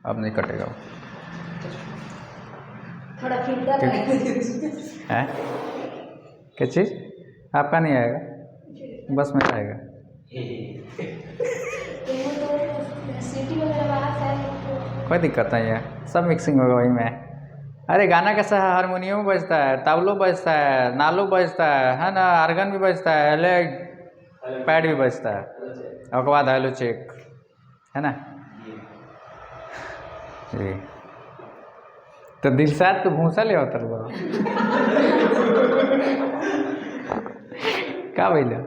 अब नहीं कटेगा वो। थोड़ा फीडबैक है क्या चीज़? आपका नहीं आएगा, बस मेरा आएगा। सिटी वगैरह बाहर से कोई दिक्कत नहीं है, सब मिक्सिंग होगा वही में। अरे गाना कैसा है, हारमोनियम बजता है, तबलो बजता है, नालो बजता है ना, आर्गन भी बजता है, पैड भी बजता है, और के बाद हेलो चेक, है ना जी। तो दिलसाद तो भूसा ले होता है का भैया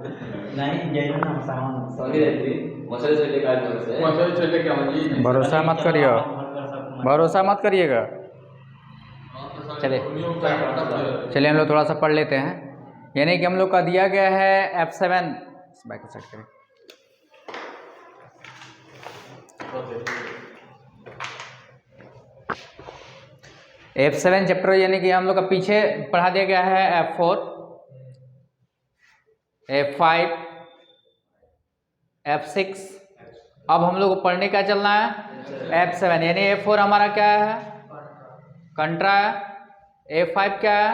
भरोसा मत करियो, भरोसा मत करिएगा। चलिए चलिए हम लोग थोड़ा सा पढ़ लेते हैं। यानी कि हम लोग का दिया गया है F7, बैक सेट करें। F7 चैप्टर यानी कि हम लोग का पीछे पढ़ा दिया गया है F4, F5, F6। अब हम लोग को पढ़ने का चलना है F7। यानी F4 हमारा क्या है, कंट्रा है, F5 क्या है,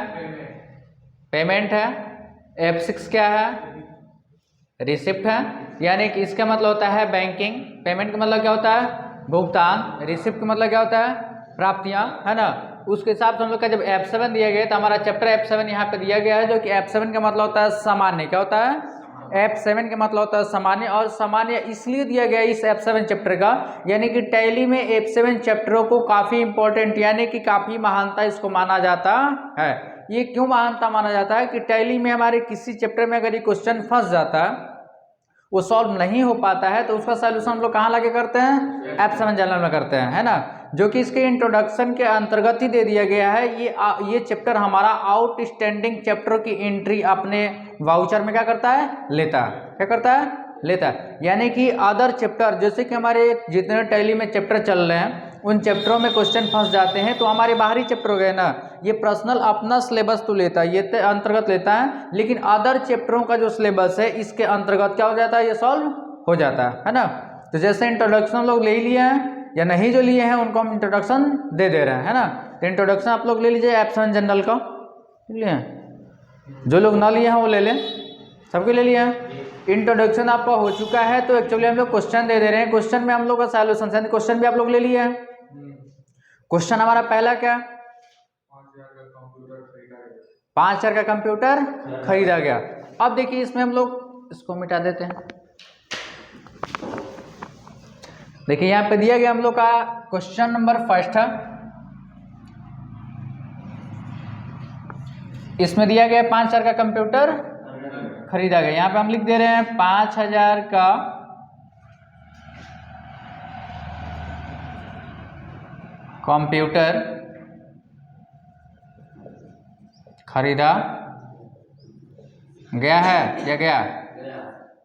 पेमेंट है, F6 क्या है, रिसिप्ट है। यानी कि इसका मतलब होता है बैंकिंग, पेमेंट का मतलब क्या होता है भुगतान, रिसिप्ट का मतलब क्या होता है प्राप्तियां, है ना। उसके हिसाब से हम लोग का जब F7 दिया गया तो हमारा चैप्टर F7 यहाँ पे दिया गया है, जो कि F7 का मतलब होता है सामान्य। क्या होता है F7 का मतलब होता है सामान्य, और सामान्य इसलिए दिया गया इस F7 चैप्टर का, यानी कि टैली में F7 चैप्टरों को काफ़ी इंपॉर्टेंट यानी कि काफ़ी महानता इसको माना जाता है। ये क्यों महानता माना जाता है कि टैली में हमारे किसी चैप्टर में अगर ये क्वेश्चन फंस जाता है, वो सॉल्व नहीं हो पाता है, तो उसका सलूशन हम लोग कहाँ लाके करते हैं, F7 जनरल में करते हैं, है ना। जो कि इसके इंट्रोडक्शन के अंतर्गत ही दे दिया गया है। ये चैप्टर हमारा आउटस्टैंडिंग चैप्टर की एंट्री अपने वाउचर में क्या करता है, लेता है। क्या करता है, लेता है। यानी कि अदर चैप्टर जैसे कि हमारे जितने टैली में चैप्टर चल रहे हैं उन चैप्टरों में क्वेश्चन फंस जाते हैं, तो हमारे बाहरी चैप्टर हो गए ना, ये पर्सनल अपना सिलेबस तो लेता है, ये अंतर्गत लेता है, लेकिन अदर चैप्टरों का जो सिलेबस है इसके अंतर्गत क्या हो जाता है, ये सॉल्व हो जाता है ना। तो जैसे इंट्रोडक्शन लोग ले लिए हैं या नहीं जो लिए हैं उनको हम इंट्रोडक्शन दे रहे हैं, है ना। तो इंट्रोडक्शन आप लोग ले लीजिए F7 जनरल का, ले हैं, जो लोग ना लिए हैं वो ले लें, सबके ले लिए हैं। इंट्रोडक्शन आपका हो चुका है, तो एक्चुअली हम लोग क्वेश्चन दे रहे हैं। क्वेश्चन में हम लोग का सॉल्यूशन, क्वेश्चन भी आप लोग ले लिए हैं। क्वेश्चन हमारा पहला क्या, 5,000 का कंप्यूटर खरीदा गया। अब देखिए इसमें हम लोग इसको मिटा देते हैं। देखिए यहाँ पे दिया गया हम लोग का क्वेश्चन नंबर फर्स्ट है, इसमें दिया गया 5,000 का कंप्यूटर खरीदा गया। यहाँ पे हम लिख दे रहे हैं 5,000 का कंप्यूटर खरीदा गया है या गया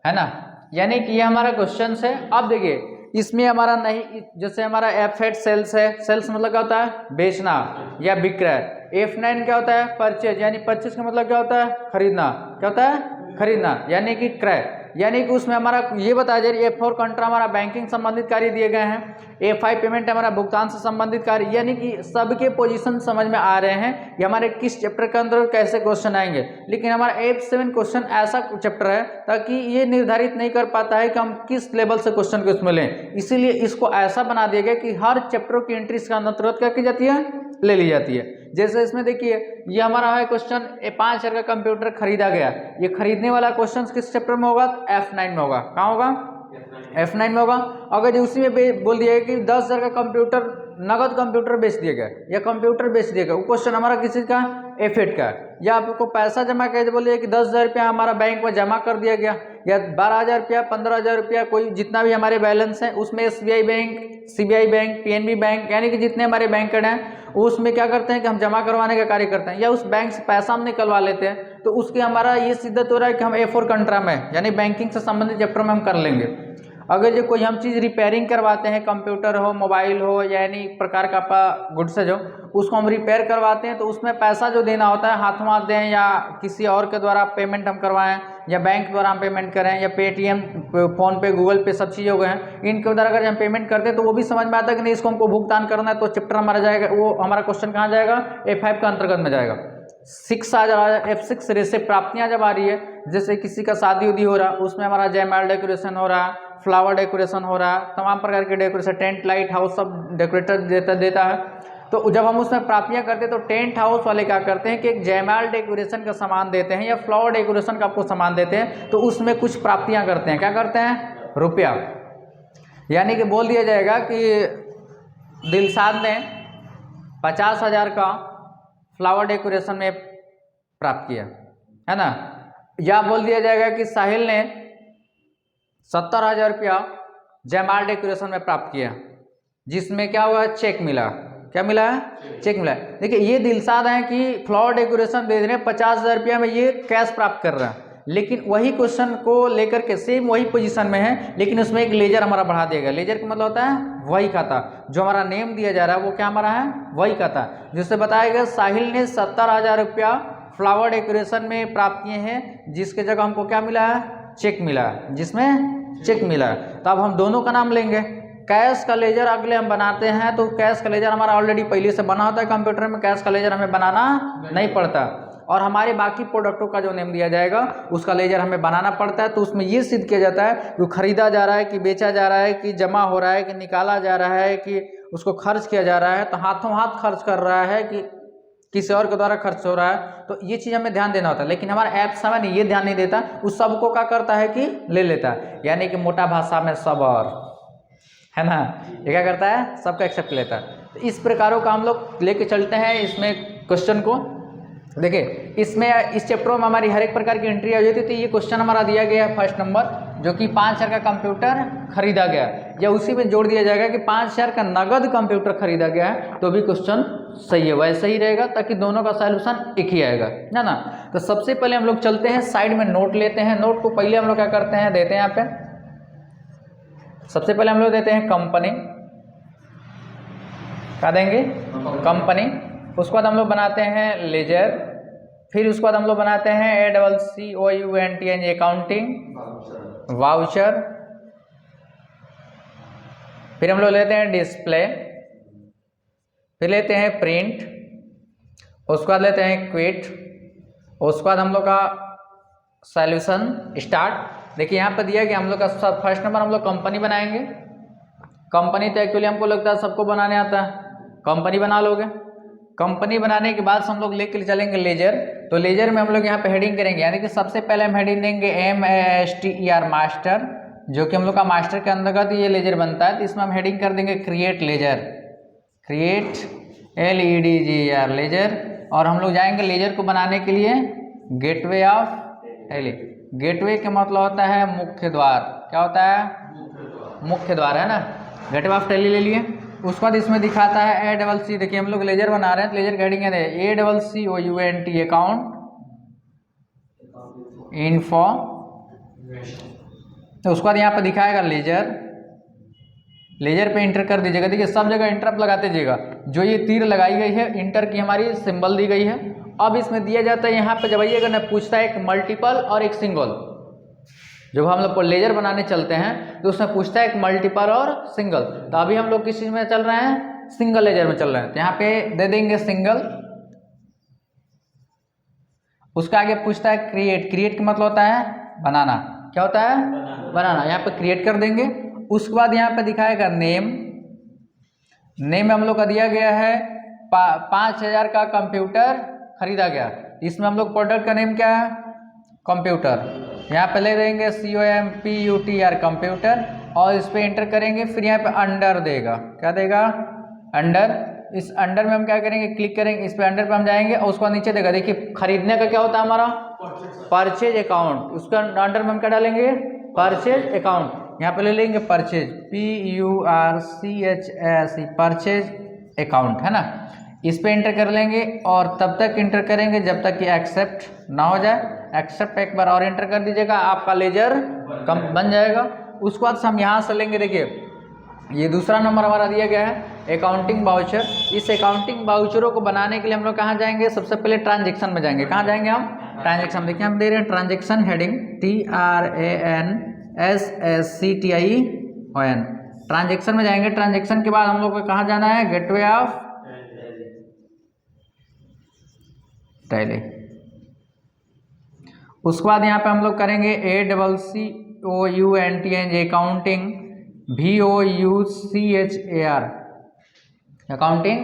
है ना। यानी कि ये हमारा क्वेश्चन है। अब देखिए इसमें हमारा नहीं, जैसे हमारा F8 सेल्स है, सेल्स मतलब क्या होता है बेचना या बिक्रय। F9 क्या होता है परचेज, यानी परचेज का मतलब क्या होता है खरीदना, क्या होता है खरीदना यानी कि क्रय। यानी कि उसमें हमारा ये बताया जा रही है F4 कंट्रा हमारा बैंकिंग संबंधित कार्य दिए गए हैं, F5 पेमेंट हमारा भुगतान से संबंधित कार्य। यानी कि सबके पोजीशन समझ में आ रहे हैं कि हमारे किस चैप्टर के अंदर कैसे क्वेश्चन आएंगे। लेकिन हमारा F7 क्वेश्चन ऐसा चैप्टर है ताकि ये निर्धारित नहीं कर पाता है कि हम किस लेवल से क्वेश्चन को इसमें लें, इसीलिए इसको ऐसा बना दिया गया कि हर चैप्टर की एंट्री इसका अंतर्गत क्या की जाती है, ले ली जाती है। जैसे इसमें देखिए ये हमारा है क्वेश्चन 5,000 का कंप्यूटर खरीदा गया, ये खरीदने वाला क्वेश्चन किस चैप्टर में होगा, F9 में होगा। कहाँ होगा, F9 में होगा। अगर उसी में बोल दिया कि 10,000 का कंप्यूटर नगद कंप्यूटर बेच दिया गया या कंप्यूटर बेच दिया गया, वो क्वेश्चन हमारा किसी का F8 का है। या आपको पैसा जमा कर बोलिए कि 10,000 रुपया हमारा बैंक में जमा कर दिया गया, या 12,000 रुपया 15,000 रुपया कोई जितना भी हमारे बैलेंस है उसमें SBI bank, CBI bank, PNB bank यानी कि जितने हमारे बैंक हैं उसमें क्या करते हैं कि हम जमा करवाने का कार्य करते हैं, या उस बैंक से पैसा हम निकलवा लेते हैं, तो उसके हमारा ये सिद्धत हो रहा है कि हम A4 कंट्रा में यानी बैंकिंग से संबंधित चैप्टर में हम कर लेंगे। अगर जो कोई हम चीज़ रिपेयरिंग करवाते हैं, कंप्यूटर हो, मोबाइल हो, यानी प्रकार का आपका गुड्स है जो उसको हम रिपेयर करवाते हैं, तो उसमें पैसा जो देना होता है हाथों हाथ दें या किसी और के द्वारा पेमेंट हम करवाएं या बैंक द्वारा हम पेमेंट करें या पेटीएम, फ़ोन पे, गूगल पे, सब चीज़ें हो गए हैं, इनके द्वारा अगर हम पेमेंट करते हैं तो वो भी समझ में आता है कि नहीं इसको हमको भुगतान करना है, तो चैप्टर हमारा जाएगा, वो हमारा क्वेश्चन कहाँ जाएगा, F5 के अंतर्गत में जाएगा। 6 आ जाएगा, F6 रेसिप्ट प्राप्तियाँ जब आ रही है, जैसे किसी का शादी उदी हो रहा, उसमें हमारा जयमाल डेकोरेशन हो रहा, फ्लावर डेकोरेशन हो रहा, तमाम प्रकार के डेकोरेशन, टेंट, लाइट हाउस सब डेकोरेटर देता है। तो जब हम उसमें प्राप्तियां करते हैं तो टेंट हाउस वाले क्या करते हैं कि एक जयमाल डेकोरेशन का सामान देते हैं या फ्लावर डेकोरेशन का आपको सामान देते हैं, तो उसमें कुछ प्राप्तियां करते हैं। क्या करते हैं? रुपया। यानी कि बोल दिया जाएगा कि दिलशाद ने 50,000 का फ्लावर डेकोरेशन में प्राप्त किया, है ना। या बोल दिया जाएगा कि साहिल ने 70,000 रुपया जयमाल डेकोरेशन में प्राप्त किया, जिसमें क्या हुआ, चेक मिला। क्या मिला है? चेक मिला है। देखिए ये दिलशाद है कि फ्लावर डेकोरेशन दे रहे हैं 50,000 रुपया में, ये कैश प्राप्त कर रहा है, लेकिन वही क्वेश्चन को लेकर के सेम वही पोजीशन में है, लेकिन उसमें एक लेजर हमारा बढ़ा देगा। लेजर का मतलब होता है वही खाता, जो हमारा नेम दिया जा रहा है वो क्या हमारा है, वही खाता, जिससे बताएगा साहिल ने 70,000 रुपया फ्लावर डेकोरेशन में प्राप्त किए हैं, जिसके जगह हमको क्या मिला है, चेक मिला है, जिसमें चेक मिला है। तो अब हम दोनों का नाम लेंगे। कैश का लेजर अगले हम बनाते हैं, तो कैश का लेजर हमारा ऑलरेडी पहले से बना होता है कंप्यूटर में, कैश का लेजर हमें बनाना नहीं पड़ता। और हमारे बाकी प्रोडक्टों का जो नेम दिया जाएगा उसका लेजर हमें बनाना पड़ता है। तो उसमें ये सिद्ध किया जाता है कि खरीदा जा रहा है कि बेचा जा रहा है कि जमा हो रहा है कि निकाला जा रहा है कि उसको खर्च किया जा रहा है, तो हाथों हाथ खर्च कर रहा है कि किसी और के द्वारा खर्च हो रहा है। तो ये चीज़ हमें ध्यान देना होता है, लेकिन हमारा ऐप समय ये ध्यान नहीं देता, उस सबको क्या करता है कि ले लेता है। यानी कि मोटा भाषा में सब और, है ना, ये क्या करता है, सबका एक्सेप्ट लेता है। तो इस प्रकारों का हम लोग लेके चलते हैं इसमें क्वेश्चन को। देखिए इसमें इस चैप्टर में हमारी हर एक प्रकार की एंट्री आ जाती थी। ये क्वेश्चन हमारा दिया गया है फर्स्ट नंबर, जो कि 5,000 का कंप्यूटर खरीदा गया, या उसी में जोड़ दिया जाएगा कि 5,000 का नगद कंप्यूटर खरीदा गया है, तो भी क्वेश्चन सही है, वैसे ही रहेगा, ताकि दोनों का सॉल्यूशन एक ही आएगा, है ना। तो सबसे पहले हम लोग चलते हैं साइड में नोट लेते हैं। नोट को पहले हम लोग क्या करते हैं, देते हैं यहाँ पे, सबसे पहले हम लोग देते हैं कंपनी, क्या देंगे, कंपनी। उसके बाद हम लोग बनाते हैं लेजर, फिर उसके बाद हम लोग बनाते हैं ACCOUNT अकाउंटिंग, वाउचर, फिर हम लोग लेते हैं डिस्प्ले, फिर लेते हैं प्रिंट, उसके बाद लेते हैं क्विट, उसके बाद हम लोग का सॉल्यूशन स्टार्ट। देखिए यहाँ पर दिया गया हम लोग का फर्स्ट नंबर हम लोग कंपनी बनाएंगे। कंपनी तो एक्चुअली हमको लगता है सबको बनाने आता है, कंपनी बना लोगे। कंपनी बनाने के बाद हम लोग लेकर चलेंगे लेजर। तो लेजर में हम लोग यहाँ पे हेडिंग करेंगे, यानी कि सबसे पहले हम हेडिंग देंगे MASTER मास्टर, जो कि हम लोग का मास्टर के अंतर्गत ये लेजर बनता है। तो इसमें हम हेडिंग कर देंगे create ledger, create LEDGER ledger. और हम लोग जाएंगे लेजर को बनाने के लिए गेटवे ऑफ टेली। गेटवे का मतलब होता है मुख्य द्वार, क्या होता है, मुख्य द्वार, है ना। गेटवे ऑफ टेली ले लिए। उसके बाद इसमें दिखाता है ACC, देखिए हम लोग लेजर बना रहे हैं, तो लेजर की हेडिंग है ACCOUNT अकाउंट इन्फो। तो उसके बाद यहाँ पर दिखाएगा लेजर, लेजर पे इंटर कर दीजिएगा। देखिए सब जगह इंटर लगाते जाइएगा, जो ये तीर लगाई गई है इंटर की हमारी सिंबल दी गई है। अब इसमें दिया जाता है यहाँ पे जब आइएगा ना, पूछता है एक मल्टीपल और एक सिंगल। जब हम लोग को लेजर बनाने चलते हैं तो उसमें पूछता है एक मल्टीपल और सिंगल। तो अभी हम लोग किस चीज़ में चल रहे हैं, सिंगल लेजर में चल रहे हैं, तो यहाँ पे दे देंगे सिंगल। उसका आगे पूछता है क्रिएट, क्रिएट का मतलब होता है बनाना, क्या होता है, बनाना। यहाँ पे क्रिएट कर देंगे। उसके बाद यहाँ पे दिखाएगा नेम, नेम में हम लोग का दिया गया है 5,000 का कंप्यूटर खरीदा गया। इसमें हम लोग प्रोडक्ट का नेम क्या है, कंप्यूटर। यहाँ पे ले देंगे COMPUTR कंप्यूटर, और इस पे एंटर करेंगे। फिर यहाँ पे अंडर देगा, क्या देगा, अंडर। इस अंडर में हम क्या करेंगे, क्लिक करेंगे, इस पे अंडर पे हम जाएंगे और उसको नीचे देगा। देखिए खरीदने का क्या होता है हमारा, परचेज अकाउंट। उसके अंडर में हम क्या डालेंगे, परचेज अकाउंट। यहाँ पे ले लेंगे परचेज, PURCHAS, परचेज अकाउंट, है ना। इस पे एंटर कर लेंगे और तब तक एंटर करेंगे जब तक कि एक्सेप्ट ना हो जाए। एक्सेप्ट एक बार और एंटर कर दीजिएगा, आपका लेजर कम बन जाएगा। उसके बाद हम यहाँ से लेंगे, देखिए ये दूसरा नंबर हमारा दिया गया है अकाउंटिंग वाउचर। इस अकाउंटिंग वाउचरों को बनाने के लिए हम लोग कहाँ जाएंगे, सबसे पहले ट्रांजेक्शन में जाएंगे। कहाँ जाएंगे हम, ट्रांजेक्शन देखिए हम दे रहे हैं ट्रांजेक्शन हेडिंग TRANSACTION। ट्रांजेक्शन में जाएंगे, ट्रांजेक्शन के बाद हम लोग को कहाँ जाना है, गेटवे ऑफ टैली। उसके बाद यहाँ पे हम लोग करेंगे ACCOUNTING accounting, VOUCHAR accounting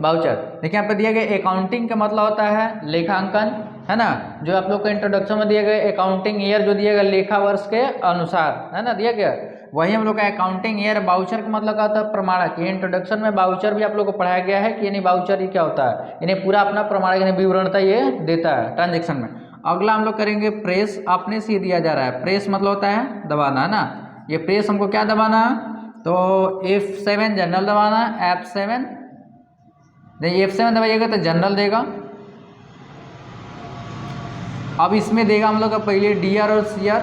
voucher. देखिए यहाँ पे दिया गया अकाउंटिंग का मतलब होता है लेखांकन, है ना, जो आप लोग को इंट्रोडक्शन में दिया गया अकाउंटिंग ईयर जो दिया गया लेखा वर्ष के अनुसार, है ना, दिया गया वही हम लोग का अकाउंटिंग ईयर। बाउचर का मतलब क्या होता है, प्रमाणक। ये इंट्रोडक्शन में बाउचर भी आप लोग को पढ़ाया गया है कि यानी बाउचर ये क्या होता है, इन्हें पूरा अपना प्रमाणक यानी विवरणता ये देता है ट्रांजेक्शन में। अगला हम लोग करेंगे प्रेस। अपने से दिया जा रहा है, प्रेस मतलब होता है दबाना, है ना। ये प्रेस हमको क्या दबाना, तो F7 जनरल दबाना, F7 देखिए F7 दबाइएगा तो जनरल देगा। अब इसमें देगा हम लोग का पहले DR और CR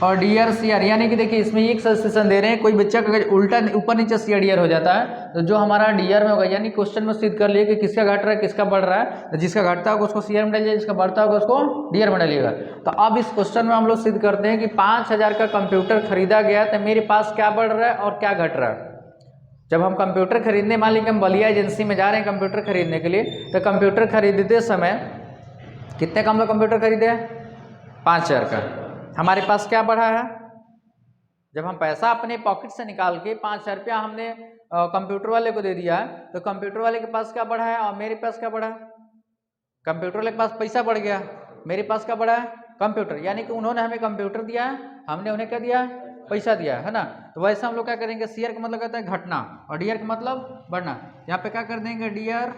और DR CR, यानी कि देखिए इसमें एक सजेशन दे रहे हैं, कोई बच्चा का अगर उल्टा ऊपर नीचे CR DR हो जाता है तो जो हमारा DR में होगा, यानी क्वेश्चन में सिद्ध कर लिए कि किसका घट रहा है किसका बढ़ रहा है, तो जिसका घटता होगा उसको CR में डालिए, जिसका बढ़ता होगा उसको DR में डालिएगा। तो अब इस क्वेश्चन में हम लोग सिद्ध करते हैं कि 5000 का कंप्यूटर खरीदा गया तो मेरे पास क्या बढ़ रहा है और क्या घट रहा है। जब हम कंप्यूटर खरीदने, मान लीजिए हम बलिया एजेंसी में जा रहे हैं कंप्यूटर खरीदने के लिए, तो कंप्यूटर खरीदते समय कितने का हम लोग कंप्यूटर खरीदे, 5000 का। हमारे पास क्या बढ़ा है, जब हम पैसा अपने पॉकेट से निकाल के 5000 रुपया हमने कंप्यूटर वाले को दे दिया है, तो कंप्यूटर वाले के पास क्या बढ़ा है और मेरे पास क्या बढ़ा है। कंप्यूटर वाले के पास पैसा बढ़ गया, मेरे पास क्या बढ़ा है, कंप्यूटर। यानी कि उन्होंने हमें कंप्यूटर दिया है, हमने उन्हें क्या दिया, पैसा दिया है ना। तो वैसे हम लोग क्या करेंगे, CR का मतलब कहता है घटना और DR का मतलब बढ़ना। यहाँ पे क्या कर देंगे, DR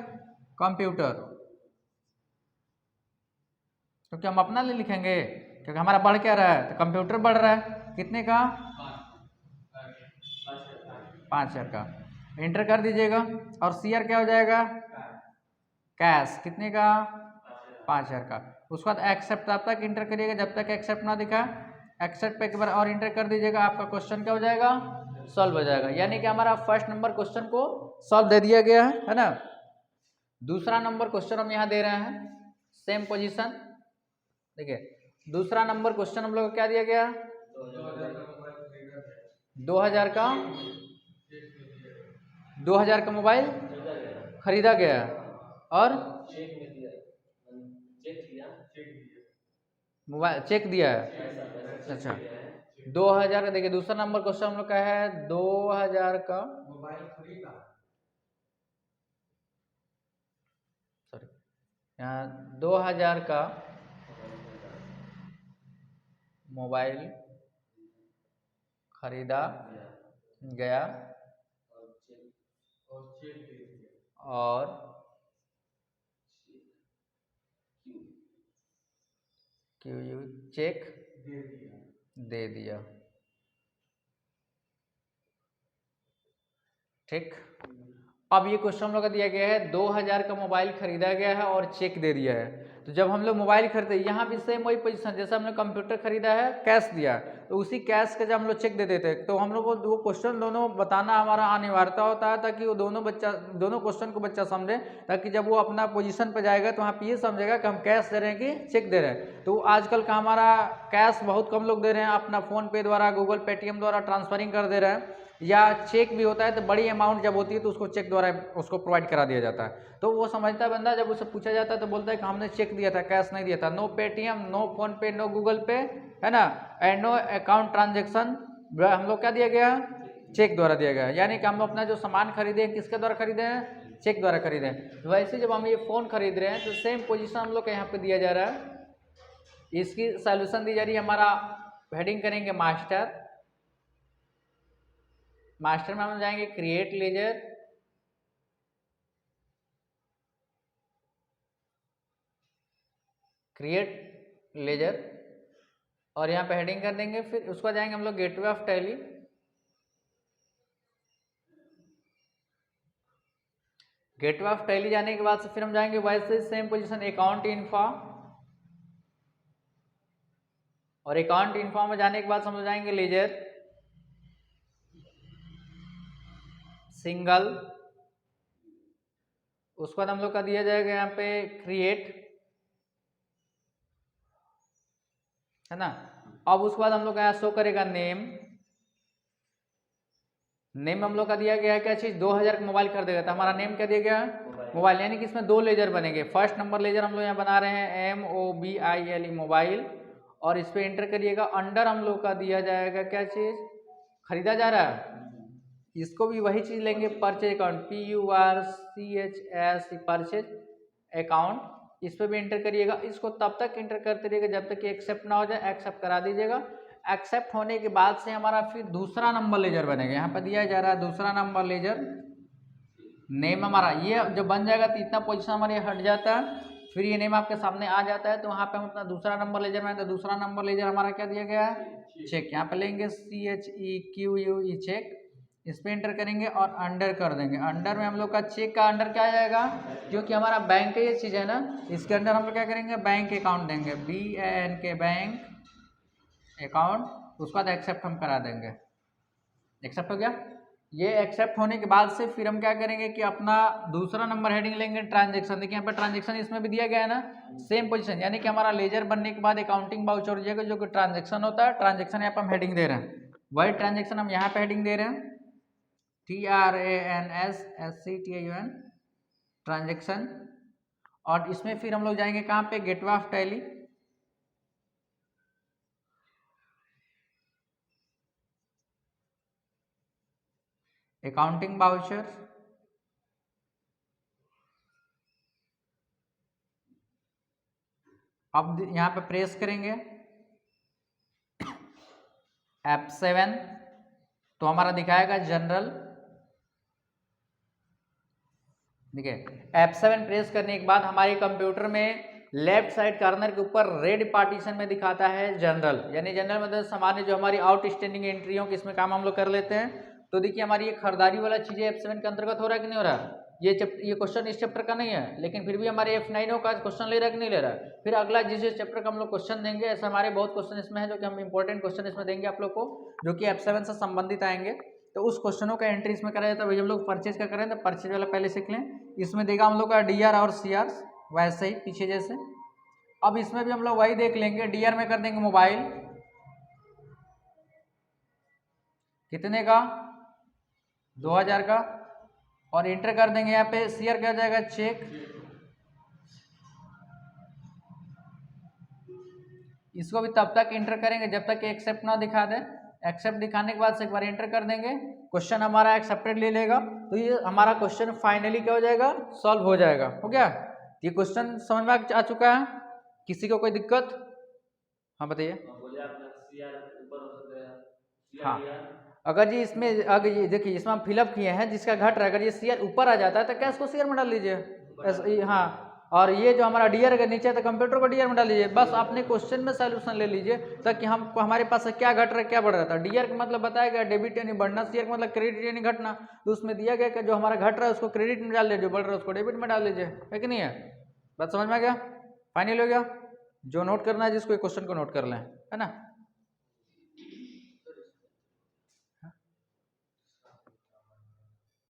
कंप्यूटर, क्योंकि हम अपना ले लिखेंगे, क्योंकि हमारा बढ़ क्या रहा है, तो कंप्यूटर बढ़ रहा है, कितने का, 5000 का। इंटर कर दीजिएगा और CR क्या हो जाएगा, कैश, कितने का, 5000 का। उसके बाद एक्सेप्ट तब तक इंटर करिएगा जब तक एक्सेप्ट ना दिखा। एक्सेप्ट पे एक बार और इंटर कर दीजिएगा, आपका क्वेश्चन क्या हो जाएगा, सॉल्व हो जाएगा। यानी कि हमारा फर्स्ट नंबर क्वेश्चन को सॉल्व दे दिया गया है ना। दूसरा नंबर क्वेश्चन हम यहाँ दे रहे हैं, सेम पोजीशन। देखिए दूसरा नंबर क्वेश्चन हम लोग को क्या दिया गया, 2000 का 2000 का मोबाइल खरीदा गया और मोबाइल चेक दिया है। अच्छा 2000 का, देखिए दूसरा नंबर क्वेश्चन हम लोग का है 2000 का मोबाइल खरीदा, सॉरी यहाँ 2000 का मोबाइल खरीदा गया और चेक दे दिया। ठीक, अब ये क्वेश्चन हम लोग का दिया गया है 2000 का मोबाइल खरीदा गया है और चेक दे दिया है। तो जब हम लोग मोबाइल खरीदते हैं, यहाँ भी सेम वही पोजीशन, जैसे हमने कंप्यूटर खरीदा है कैश दिया, तो उसी कैश का जब हम लोग चेक दे देते हैं, तो हम लोग को वो क्वेश्चन दोनों बताना हमारा अनिवार्यता होता है, ताकि वो दोनों क्वेश्चन को बच्चा समझे, ताकि जब वो अपना पोजीशन पे जाएगा तो वहाँ पे ये समझेगा कि हम कैश दे रहे हैं कि चेक दे रहे हैं। तो आजकल का हमारा कैश बहुत कम लोग दे रहे हैं, अपना फ़ोन पे द्वारा, गूगल पेटीएम द्वारा ट्रांसफरिंग कर दे रहे हैं, या चेक भी होता है तो बड़ी अमाउंट जब होती है तो उसको चेक द्वारा उसको प्रोवाइड करा दिया जाता है। तो वो समझता है बंदा, जब उसे पूछा जाता है तो बोलता है कि हमने चेक दिया था, कैश नहीं दिया था। नो पेटीएम, नो फोन पे, नो गूगल पे, है ना, एंड नो अकाउंट ट्रांजेक्शन, हम लोग क्या दिया गया, चेक द्वारा दिया गया। यानी कि हम लोग अपना जो सामान खरीदे हैं किसके द्वारा खरीदे हैं, चेक द्वारा खरीदे हैं। वैसे जब हम ये फ़ोन खरीद रहे हैं तो सेम पोजिशन हम लोग का यहाँ पे दिया जा रहा है। इसकी सॉल्यूशन दी जा रही है, हमारा हेडिंग करेंगे मास्टर। मास्टर में हम जाएंगे क्रिएट लेजर, क्रिएट लेजर, और यहाँ पे हेडिंग कर देंगे। फिर उसको जाएंगे हम लोग gateway of tally. Gateway of tally जाने के बाद से फिर हम जाएंगे वैसे सेम पोजीशन अकाउंट इन्फो, और अकाउंट इन्फो में जाने के बाद हम जाएंगे लेजर सिंगल। उसके बाद हम लोग का दिया जाएगा यहाँ पे क्रिएट है ना। अब उसके बाद हम लोग यहाँ शो करेगा नेम। नेम हम लोग का दिया गया है क्या चीज़, 2000 का मोबाइल कर देगा, तो हमारा नेम क्या दिया गया, मोबाइल। यानी कि इसमें 2 लेजर बनेंगे। फर्स्ट नंबर लेजर हम लोग यहाँ बना रहे हैं MOBILE मोबाइल, और इस पर एंटर करिएगा। अंडर हम लोग का दिया जाएगा क्या चीज़, खरीदा जा रहा है, इसको भी वही चीज़ लेंगे, purchase account, PURCHS purchase account, इस पर भी एंटर करिएगा। इसको तब तक एंटर करते रहिएगा जब तक कि एक्सेप्ट ना हो जाए, एक्सेप्ट करा दीजिएगा। एक्सेप्ट होने के बाद से हमारा फिर दूसरा नंबर लेजर बनेगा। यहाँ पर दिया जा रहा है दूसरा नंबर लेजर, नेम हमारा ये जब बन जाएगा तो इतना पोजीशन हमारे हट जाता है, फिर ये नेम आपके सामने आ जाता है। तो वहाँ पे हम अपना दूसरा नंबर लेजर में, तो दूसरा नंबर लेजर हमारा क्या दिया गया है, चेक। यहाँ पे लेंगे CHEQUE चेक, इस पर एंटर करेंगे और अंडर कर देंगे। अंडर में हम लोग का चेक का अंडर क्या आ जाएगा, क्योंकि हमारा बैंक का ये चीज़ है ना, इसके अंदर हम लोग क्या करेंगे, बैंक अकाउंट देंगे, BANK बैंक अकाउंट। उसके बाद एक्सेप्ट हम करा देंगे। एक्सेप्ट हो गया। ये एक्सेप्ट होने के बाद से फिर हम क्या करेंगे कि अपना दूसरा नंबर हेडिंग लेंगे, ट्रांजेक्शन। देखिए यहाँ पर ट्रांजेक्शन इसमें भी दिया गया है ना, सेम पोजीशन, यानी कि हमारा लेजर बनने के बाद अकाउंटिंग बाउचर हो जाएगा, जो कि ट्रांजेक्शन होता है। ट्रांजेक्शन यहाँ पर हम हेडिंग दे रहे हैं, वही ट्रांजेक्शन हम यहाँ पे हेडिंग दे रहे हैं, TRANSACTION ट्रांजेक्शन। और इसमें फिर हम लोग जाएंगे कहाँ पे, gateway of Tally. Accounting voucher, अब यहाँ पे प्रेस करेंगे F7, तो हमारा दिखाएगा जनरल। देखिए F7 प्रेस करने के बाद हमारे कंप्यूटर में लेफ्ट साइड कॉर्नर के ऊपर रेड पार्टीशन में दिखाता है जनरल, यानी जनरल मतलब सामान्य जो हमारी आउटस्टैंडिंग एंट्रियों के इसमें काम हम लोग कर लेते हैं। तो देखिए हमारी ये खरीदारी वाला चीज़ें F7 के अंतर्गत हो रहा है कि नहीं हो रहा, ये क्वेश्चन इस चैप्टर का नहीं है, लेकिन फिर भी हमारे F9 का क्वेश्चन ले रहा है कि नहीं ले रहा। फिर अगला जिस चैप्टर का हम लोग क्वेश्चन देंगे, ऐसे हमारे बहुत क्वेश्चन इसमें है जो कि हम इंपॉर्टेंट क्वेश्चन इसमें देंगे आप लोग को, जो कि F7 से संबंधित आएंगे। तो उस क्वेश्चनों का एंट्री इसमें करा जाता है। वही हम लोग परचेज का करें तो परचेज वाला पहले सीख लें। इसमें देगा हम लोग का DR और CR, वैसे ही पीछे जैसे। अब इसमें भी हम लोग वही देख लेंगे, DR में कर देंगे मोबाइल, कितने का, 2000 का, और एंटर कर देंगे। यहाँ पे CR क्या जाएगा, चेक। इसको भी तब तक एंटर करेंगे जब तक कि एक्सेप्ट ना दिखा दे। एक्सेप्ट दिखाने के बाद से एक बार एंटर कर देंगे, क्वेश्चन हमारा एक्सेप्टेड ले लेगा, तो ये हमारा क्वेश्चन फाइनली क्या हो जाएगा, सॉल्व हो जाएगा। हो गया, ये क्वेश्चन समझ में आ चुका है, किसी को कोई दिक्कत? हाँ बताइए। हाँ अगर जी इसमें, अगर ये देखिए इसमें हम फिलअप किए हैं, जिसका घट रहा है, अगर ये CR ऊपर आ जाता है तो क्या इसको CR में डाल लीजिए। हाँ, और ये जो हमारा DR अगर नीचे है तो कंप्यूटर को DR में डाल लीजिए। बस अपने क्वेश्चन में सॉल्यूशन ले लीजिए, ताकि हमको हमारे पास क्या घट रहा है क्या बढ़ रहा था। DR का मतलब बताया गया डेबिट यानी बढ़ना, CR का मतलब क्रेडिट यानी घटना। तो उसमें दिया गया कि जो हमारा घट रहा है उसको क्रेडिट में डाल लीजिए, जो बढ़ रहा है उसको डेबिट में डाल लीजिए, है कि नहीं है। बात समझ में आ गया, फाइनल हो गया। जो नोट करना है जिसको क्वेश्चन को नोट कर लें, है ना।